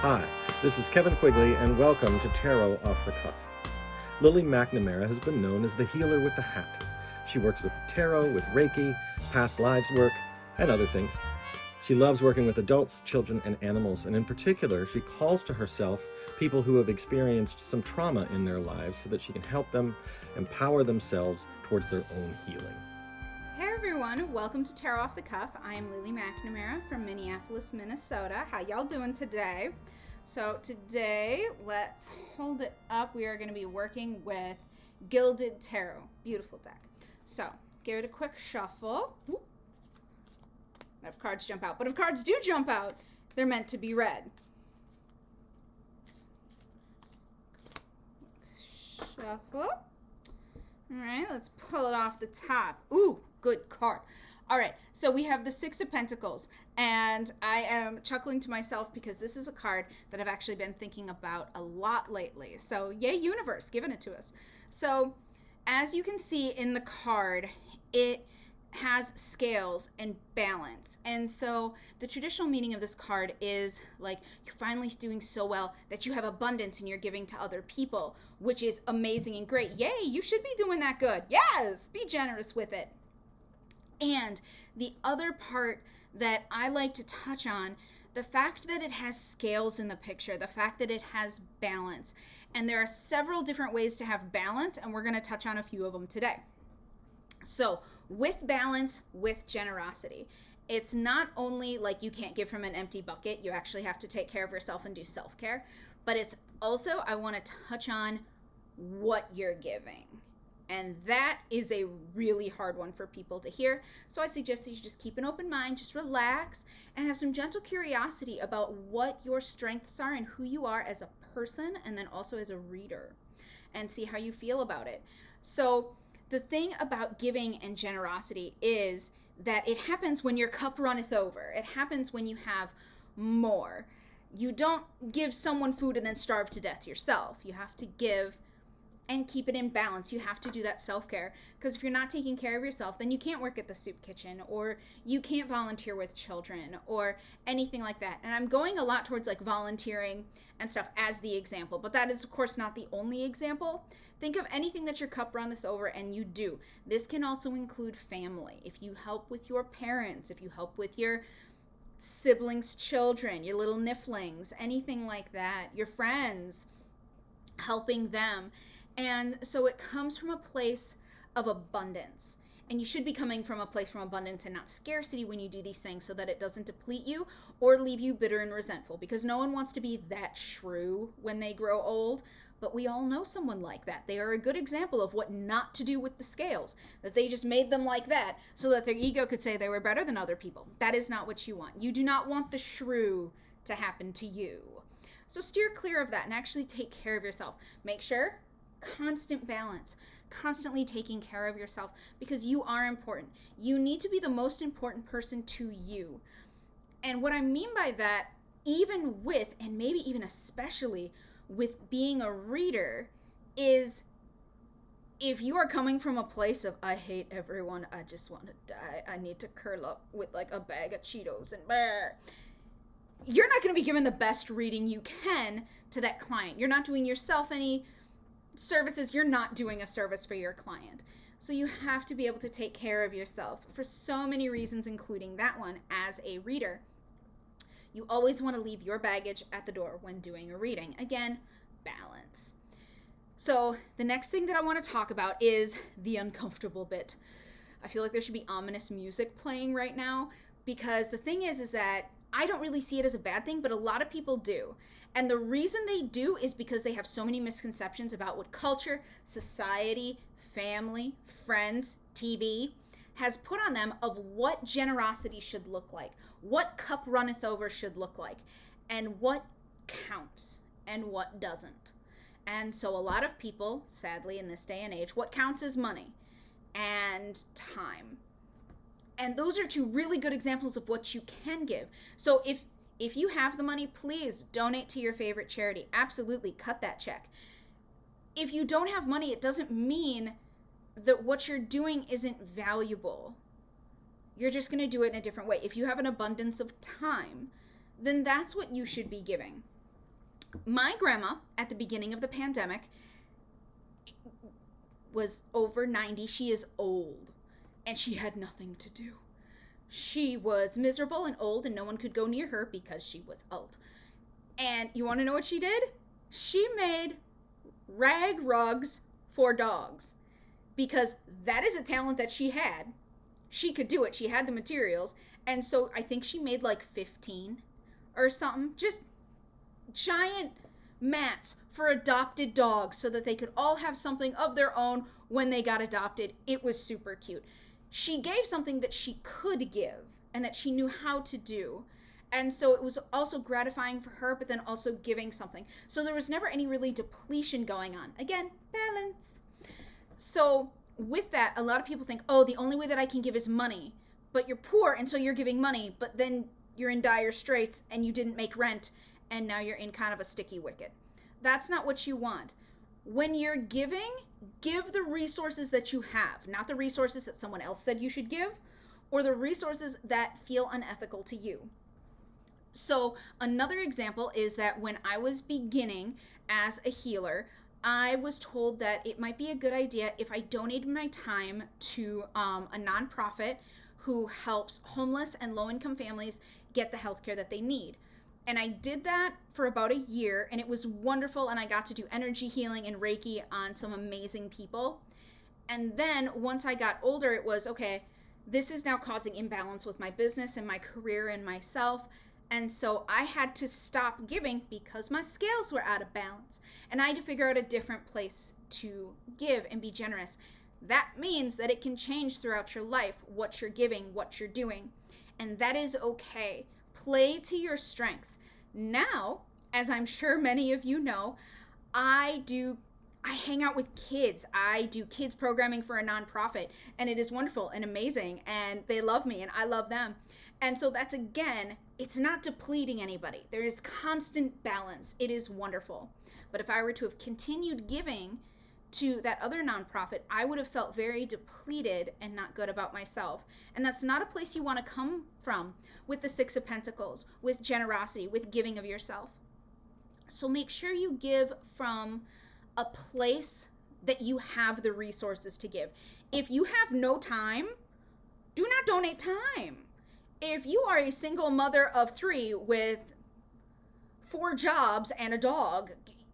Hi, this is Kevin Quigley, and welcome to Tarot Off the Cuff. Lily McNamara has been known as the healer with the hat. She works with tarot, with Reiki, past lives work, and other things. She loves working with adults, children, and animals, and in particular, she calls to herself people who have experienced some trauma in their lives so that she can help them empower themselves towards their own healing. Hey everyone, welcome to Tarot Off the Cuff. I am Lily McNamara from Minneapolis, Minnesota. How y'all doing today? So today, let's hold it up. We are going to be working with Gilded Tarot. Beautiful deck. So, give it a quick shuffle. Whoop. If cards jump out. But if cards do jump out, they're meant to be read. Shuffle. Alright, let's pull it off the top. Ooh, good card. Alright, so we have the Six of Pentacles, and I am chuckling to myself because this is a card that I've actually been thinking about a lot lately. So, yay, universe, giving it to us. So, as you can see in the card, it has scales and balance. And so the traditional meaning of this card is like you're finally doing so well that you have abundance and you're giving to other people, which is amazing and great. Yay, you should be doing that good. Yes, be generous with it. And the other part that I like to touch on, the fact that it has scales in the picture, the fact that it has balance. And there are several different ways to have balance, and we're going to touch on a few of them today. So with balance, with generosity, it's not only like you can't give from an empty bucket, you actually have to take care of yourself and do self-care, but it's also, I want to touch on what you're giving. And that is a really hard one for people to hear. So I suggest that you just keep an open mind, just relax, and have some gentle curiosity about what your strengths are and who you are as a person, and then also as a reader, and see how you feel about it. So the thing about giving and generosity is that it happens when your cup runneth over. It happens when you have more. You don't give someone food and then starve to death yourself. You have to give and keep it in balance. You have to do that self-care, because if you're not taking care of yourself, then you can't work at the soup kitchen, or you can't volunteer with children, or anything like that. And I'm going a lot towards like volunteering and stuff as the example, but that is of course not the only example. Think of anything that your cup runneth over, and you do. This can also include family. If you help with your parents, if you help with your siblings' children, your little niflings, anything like that, your friends, helping them. And so it comes from a place of abundance. And you should be coming from a place from abundance and not scarcity when you do these things, so that it doesn't deplete you or leave you bitter and resentful, because no one wants to be that shrew when they grow old. But we all know someone like that. They are a good example of what not to do with the scales, that they just made them like that so that their ego could say they were better than other people. That is not what you want. You do not want the shrew to happen to you. So steer clear of that and actually take care of yourself. Make sure constant balance, constantly taking care of yourself, because you are important. You need to be the most important person to you. And what I mean by that, even with, and maybe even especially with being a reader, is if you are coming from a place of, I hate everyone, I just want to die, I need to curl up with like a bag of Cheetos and bear, you're not going to be giving the best reading you can to that client. You're not doing yourself any services. You're not doing a service for your client. So you have to be able to take care of yourself for so many reasons, including that one. As a reader, you always want to leave your baggage at the door when doing a reading. Again, balance. So the next thing that I want to talk about is the uncomfortable bit. I feel like there should be ominous music playing right now, because the thing is that I don't really see it as a bad thing, but a lot of people do. And the reason they do is because they have so many misconceptions about what culture, society, family, friends, TV has put on them of what generosity should look like, what cup runneth over should look like, and what counts and what doesn't. And so a lot of people, sadly in this day and age, what counts is money and time. And those are two really good examples of what you can give. So if you have the money, please donate to your favorite charity. Absolutely, cut that check. If you don't have money, it doesn't mean that what you're doing isn't valuable. You're just going to do it in a different way. If you have an abundance of time, then that's what you should be giving. My grandma, at the beginning of the pandemic, was over 90. She is old, and she had nothing to do. She was miserable and old, and no one could go near her because she was old. And you want to know what she did? She made rag rugs for dogs, because that is a talent that she had. She could do it. She had the materials. And so I think she made like 15 or something. Just giant mats for adopted dogs so that they could all have something of their own when they got adopted. It was super cute. She gave something that she could give and that she knew how to do. And so it was also gratifying for her, but then also giving something. So there was never any really depletion going on. Again, balance. So with that, a lot of people think, oh, the only way that I can give is money. But you're poor, and so you're giving money, but then you're in dire straits and you didn't make rent, and now you're in kind of a sticky wicket. That's not what you want. When you're giving, give the resources that you have, not the resources that someone else said you should give, or the resources that feel unethical to you. So another example is that when I was beginning as a healer, I was told that it might be a good idea if I donated my time to a nonprofit who helps homeless and low-income families get the healthcare that they need. And I did that for about a year, and it was wonderful, and I got to do energy healing and Reiki on some amazing people. And then once I got older, it was, okay, this is now causing imbalance with my business and my career and myself. And so I had to stop giving because my scales were out of balance. And I had to figure out a different place to give and be generous. That means that it can change throughout your life, what you're giving, what you're doing. And that is okay. Play to your strengths. Now, as I'm sure many of you know, I hang out with kids. I do kids programming for a nonprofit, and it is wonderful and amazing, and they love me and I love them. And so that's, again, it's not depleting anybody. There is constant balance. It is wonderful. But if I were to have continued giving to that other nonprofit, I would have felt very depleted and not good about myself. And that's not a place you want to come from with the Six of Pentacles, with generosity, with giving of yourself. So make sure you give from a place that you have the resources to give. If you have no time, do not donate time. If you are a single mother of 3 with 4 jobs and a dog,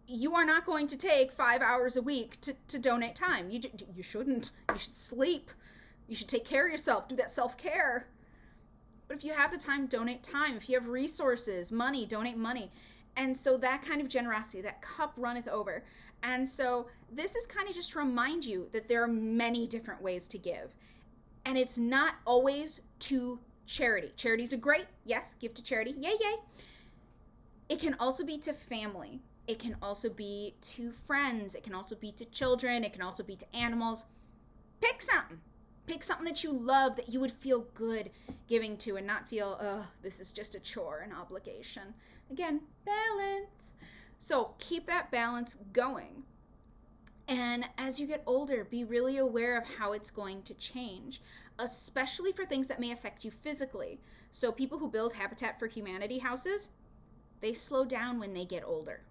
you are not going to take 5 hours a week to donate time. You shouldn't. You should sleep. You should take care of yourself. Do that self-care. But if you have the time, donate time. If you have resources, money, donate money. And so that kind of generosity, that cup runneth over. And so this is kind of just to remind you that there are many different ways to give. And it's not always to charity. Charities are great. Yes, give to charity. Yay, yay. It can also be to family. It can also be to friends. It can also be to children. It can also be to animals. Pick something. Pick something that you love, that you would feel good giving to and not feel, oh, this is just a chore, an obligation. Again, balance. So keep that balance going. And as you get older, be really aware of how it's going to change, especially for things that may affect you physically. So people who build Habitat for Humanity houses, they slow down when they get older.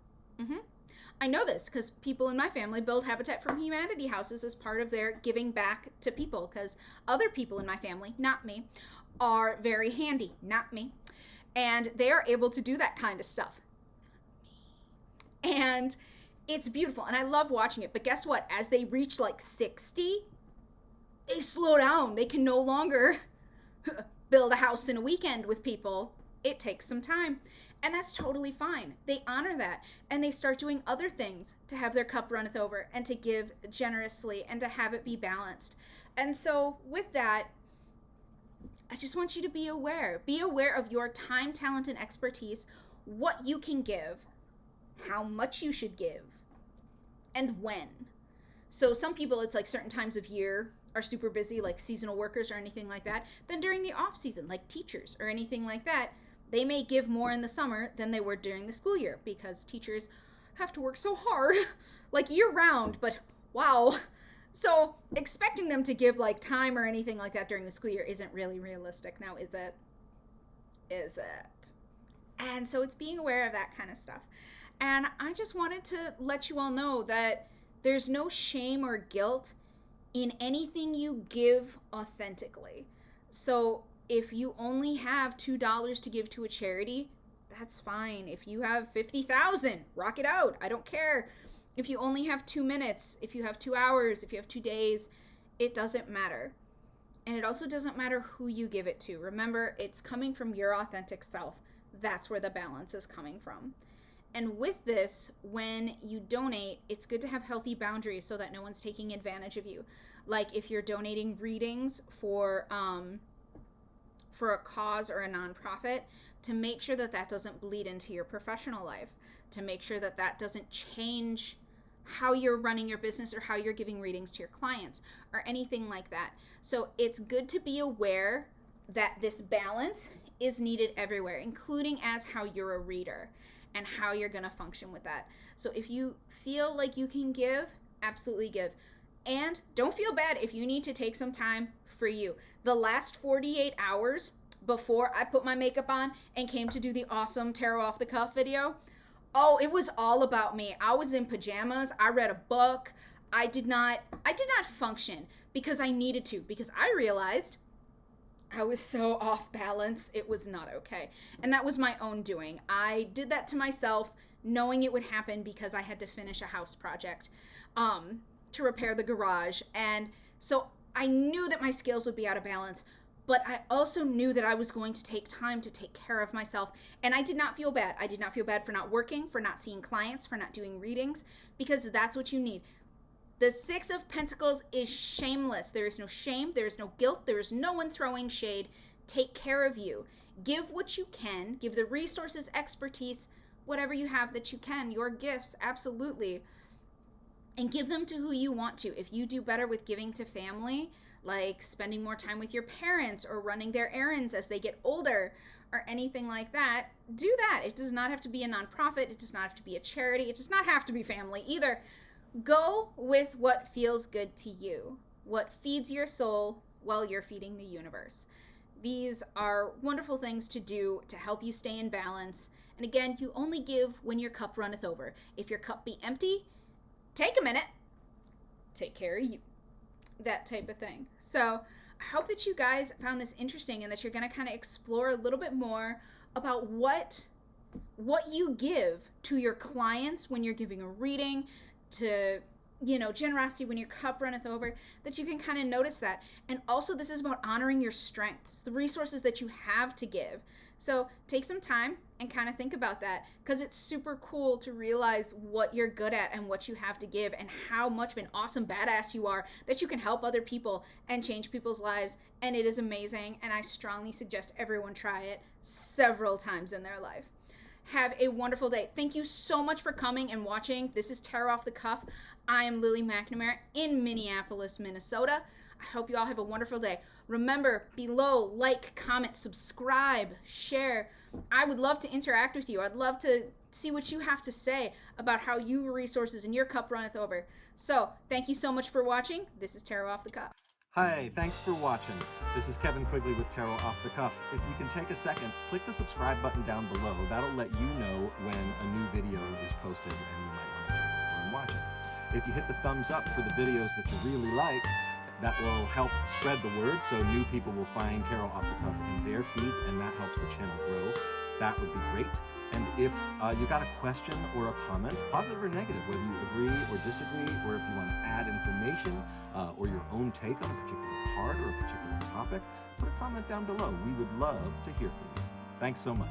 I know this because people in my family build Habitat for Humanity houses as part of their giving back to people, because other people in my family, not me, are very handy, not me. And they are able to do that kind of stuff. And it's beautiful, and I love watching it. But guess what? As they reach like 60, they slow down. They can no longer build a house in a weekend with people. It takes some time. And that's totally fine. They honor that, and they start doing other things to have their cup runneth over and to give generously and to have it be balanced. And so with that, I just want you to be aware. Be aware of your time, talent, and expertise, what you can give, how much you should give, and when. So some people, it's like certain times of year are super busy, like seasonal workers or anything like that. Then during the off season, like teachers or anything like that, they may give more in the summer than they were during the school year, because teachers have to work so hard, like year round, but wow. So expecting them to give like time or anything like that during the school year isn't really realistic. Now, is it? And so it's being aware of that kind of stuff. And I just wanted to let you all know that there's no shame or guilt in anything you give authentically. So if you only have $2 to give to a charity, that's fine. If you have 50,000, rock it out. I don't care. If you only have 2 minutes, if you have 2 hours, if you have 2 days, it doesn't matter. And it also doesn't matter who you give it to. Remember, it's coming from your authentic self. That's where the balance is coming from. And with this, when you donate, it's good to have healthy boundaries so that no one's taking advantage of you. Like if you're donating readings for a cause or a nonprofit, to make sure that that doesn't bleed into your professional life, to make sure that that doesn't change how you're running your business or how you're giving readings to your clients or anything like that. So it's good to be aware that this balance is needed everywhere, including as how you're a reader and how you're going to function with that. So if you feel like you can give, absolutely give. And don't feel bad if you need to take some time for you. The last 48 hours before I put my makeup on and came to do the awesome Tarot Off the Cuff video, oh, it was all about me. I was in pajamas. I read a book. I did not function because I needed to, because I realized I was so off balance. It was not okay. And that was my own doing. I did that to myself, knowing it would happen because I had to finish a house project to repair the garage. And so I knew that my scales would be out of balance, but I also knew that I was going to take time to take care of myself. And I did not feel bad. I did not feel bad for not working, for not seeing clients, for not doing readings, because that's what you need. The Six of Pentacles is shameless. There is no shame. There is no guilt. There is no one throwing shade. Take care of you. Give what you can. Give the resources, expertise, whatever you have that you can, your gifts, absolutely. And give them to who you want to. If you do better with giving to family, like spending more time with your parents or running their errands as they get older or anything like that, do that. It does not have to be a nonprofit. It does not have to be a charity. It does not have to be family either. Go with what feels good to you, what feeds your soul while you're feeding the universe. These are wonderful things to do to help you stay in balance. And again, you only give when your cup runneth over. If your cup be empty, take a minute, take care of you, that type of thing. So I hope that you guys found this interesting and that you're going to kind of explore a little bit more about what you give to your clients when you're giving a reading, to, generosity when your cup runneth over, that you can kind of notice that. And also this is about honoring your strengths, the resources that you have to give. So take some time and kind of think about that, because it's super cool to realize what you're good at and what you have to give and how much of an awesome badass you are, that you can help other people and change people's lives. And it is amazing. And I strongly suggest everyone try it several times in their life. Have a wonderful day. Thank you so much for coming and watching. This is Tarot Off the Cuff. I am Lily McNamara in Minneapolis, Minnesota. I hope you all have a wonderful day. Remember, below, like, comment, subscribe, share. I would love to interact with you. I'd love to see what you have to say about how your resources and your cup runneth over. So, thank you so much for watching. This is Tarot Off the Cuff. Hi, thanks for watching. This is Kevin Quigley with Tarot Off the Cuff. If you can take a second, click the subscribe button down below. That'll let you know when a new video is posted and you might want to jump over and watch it. If you hit the thumbs up for the videos that you really like, that will help spread the word so new people will find Tarot Off the Cuff in their feed, and that helps the channel grow. That would be great. And if you got a question or a comment, positive or negative, whether you agree or disagree, or if you want to add information or your own take on a particular card or a particular topic, put a comment down below. We would love to hear from you. Thanks so much.